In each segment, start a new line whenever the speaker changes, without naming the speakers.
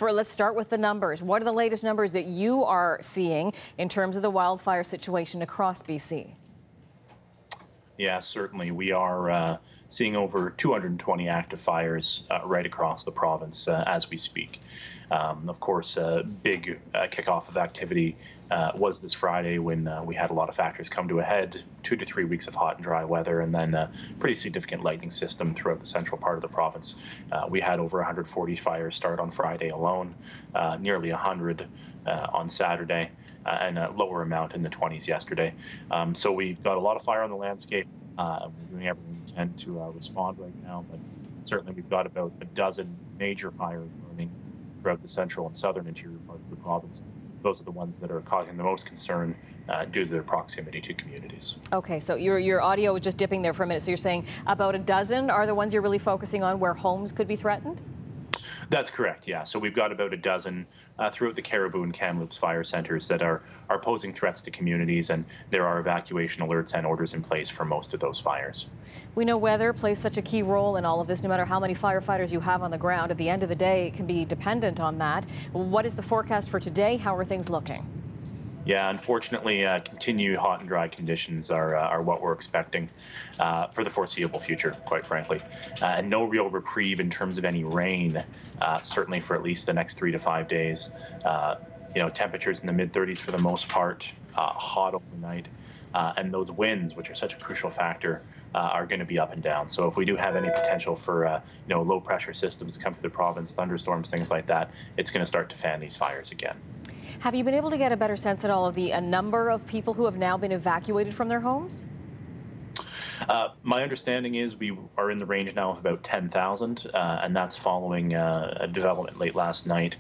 Well, let's start with the numbers. What are the latest numbers that you are seeing in terms of the wildfire situation across BC?
Yeah, certainly. We are seeing over 220 active fires right across the province as we speak. Of course, a big kickoff of activity was this Friday when we had a lot of factors come to a head, 2 to 3 weeks of hot and dry weather, and then a pretty significant lightning system throughout the central part of the province. We had over 140 fires start on Friday alone, nearly 100 on Saturday, and a lower amount in the 20s yesterday. So we've got a lot of fire on the landscape. We're doing everything we can to respond right now, but certainly we've got about a dozen major fires burning throughout the central and southern interior parts of the province. Those are the ones that are causing the most concern due to their proximity to communities.
Okay, so your audio was just dipping there for a minute. So you're saying about a dozen are the ones you're really focusing on where homes could be threatened?
That's correct, yeah. So we've got about a dozen throughout the Caribou and Kamloops fire centers that are posing threats to communities, and there are evacuation alerts and orders in place for most of those fires.
We know weather plays such a key role in all of this. No matter how many firefighters you have on the ground, at the end of the day, it can be dependent on that. What is the forecast for today? How are things looking?
Yeah, unfortunately, continued hot and dry conditions are what we're expecting for the foreseeable future, quite frankly. And no real reprieve in terms of any rain, certainly for at least the next 3 to 5 days. Temperatures in the mid-30s for the most part, hot overnight. And those winds, which are such a crucial factor, are going to be up and down. So if we do have any potential for low pressure systems to come through the province, thunderstorms, things like that, it's going to start to fan these fires again.
Have you been able to get a better sense at all of the number of people who have now been evacuated from their homes?
My understanding is we are in the range now of about 10,000, and that's following a development late last night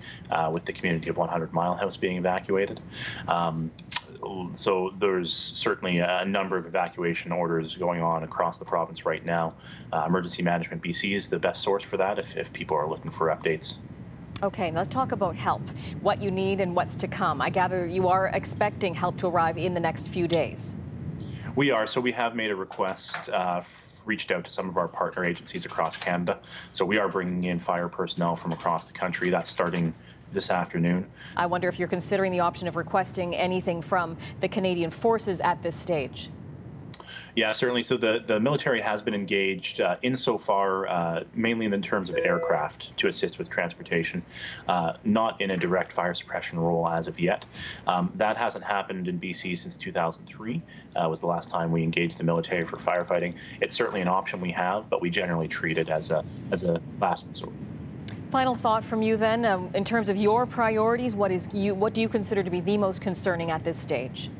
with the community of 100 Mile House being evacuated. So there's certainly a number of evacuation orders going on across the province right now. Emergency Management BC is the best source for that if people are looking for updates.
Okay, now let's talk about help, what you need and what's to come. I gather you are expecting help to arrive in the next few days.
We are. So we have made a request, reached out to some of our partner agencies across Canada. So we are bringing in fire personnel from across the country. That's starting this afternoon. I
wonder if you're considering the option of requesting anything from the Canadian forces at this stage.
Yeah, certainly. So the military has been engaged insofar, mainly in terms of aircraft to assist with transportation, not in a direct fire suppression role as of yet. That hasn't happened in BC since 2003, was the last time we engaged the military for firefighting. It's certainly an option we have, but we generally treat it as a last resort.
Final thought from you then, in terms of your priorities, what do you consider to be the most concerning at this stage?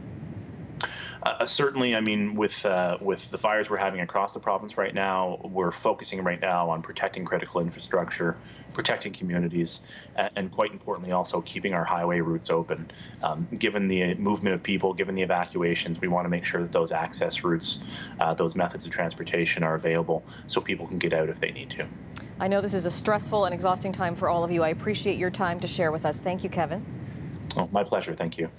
Certainly, I mean, with the fires we're having across the province right now, we're focusing right now on protecting critical infrastructure, protecting communities, and quite importantly also keeping our highway routes open. Given the movement of people, given the evacuations, we want to make sure that those access routes, those methods of transportation are available so people can get out if they need to.
I know this is a stressful and exhausting time for all of you. I appreciate your time to share with us. Thank you, Kevin.
Oh, my pleasure. Thank you.